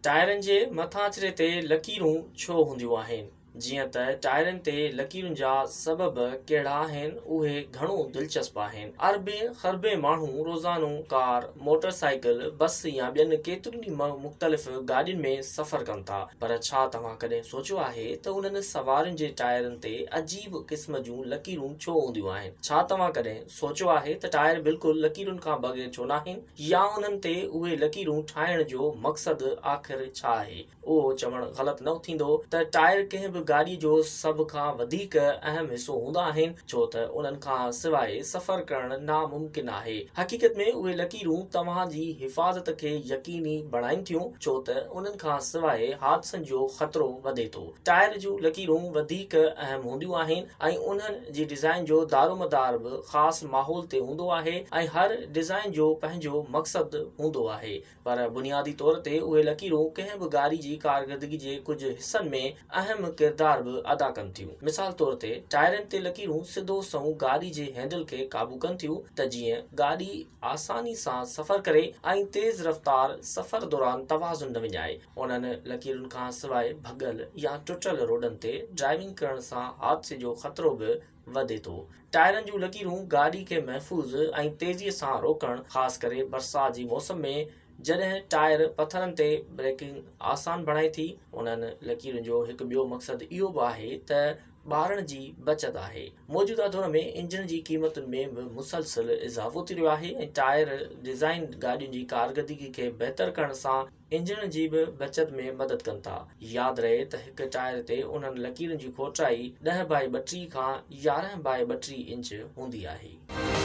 टायरनि जे मथांचरे ते लकीरूं छो हूंदियूं आहिनि? जीअं त टायरनि ते लकीरुनि जा सबब कहिड़ा आहिनि उहे घणो दिलचस्प आहिनि। अरबे ख़रबे माण्हू रोज़ानो कार, मोटरसाइकिल, बस या ॿियनि केतिरियुनि मुख़्तलिफ़ गाॾियुनि में सफ़र कनि था, पर छा तव्हां कॾहिं सोचियो आहे त उन्हनि सवारियुनि जे टायरनि ते अजीब क़िस्म जूं लकीरूं छो हूंदियूं आहिनि? छा तव्हां कॾहिं सोचियो आहे त टायर बिल्कुलु लकीरुनि खां बग़ैर छो नाहिनि, या उन्हनि ते उहे लकीरूं ठाहिण जो मक़सदु आख़िर छा आहे? उहो चवणु ग़लति न थींदो त टायर कंहिं बि गाॾी जो सभ खां वधीक अहम हिसो हूंदा आहिनि, छो त उन्हनि खां सवाइ सफ़र करणु नामुमकिन आहे। हक़ीक़त में उहे लकीरूं तव्हांजी हिफ़ाज़त खे यक़ीनी बणाइनि थियूं, छो त उन्हनि खां सवाइ हादसनि जो ख़तरो वधे थो। टायर जूं लकीरूं वधीक अहम हूंदियूं आहिनि ऐं उन्हनि जी डिज़ाइन जो दारोमदार बि ख़ासि माहौल ते हूंदो आहे ऐं हर डिज़ाइन जो पंहिंजो मक़सदु हूंदो आहे, पर बुनियादी तौर ते उहे लकीरूं कंहिं बि गाॾी जी कारकर्दगी जे कुझु हिसनि में अहम किरदार बि अदा कनि थियूं। मिसाल तौर ते टायरनि ते लकीरूं सिधो संहुं गाॾी जे हैंडल खे क़ाबू कनि थियूं त जीअं गाॾी आसानी सां सफ़र करे ऐं तेज़ रफ़्तार सफ़र दौरान तवाज़ुन न विञाए। उन्हनि लकीरुनि खां सवाइ भॻल या टुटल रोडनि ते ड्राइविंग करण सां हादसे जो ख़तरो बि वधे थो। टायरनि जूं लकीरूं गाॾी खे महफ़ूज़ ऐं तेज़ीअ सां रोकणु, ख़ासि करे बरसात जी मौसम में जॾहिं टायर पथरनि ते ब्रेकिंग आसान बणाए थी। उन्हनि लकीरुनि जो हिकु ॿियो मक़सदु इहो बि आहे त ॿारनि जी बचत आहे। मौजूदा दौर में इंजन जी क़ीमतुनि में बि मुसलसिल इज़ाफ़ो थी रहियो आहे ऐं टायर डिज़ाइन गाॾियुनि जी कारकर्दगी खे बहितर करण सां इंजन जी बि बचत में मदद कनि था। यादि रहे त हिकु टायर ते उन्हनि लकीरुनि जी खोटाई 10 बाई 32 खां 11 बाई 32 इंच हूंदी आहे।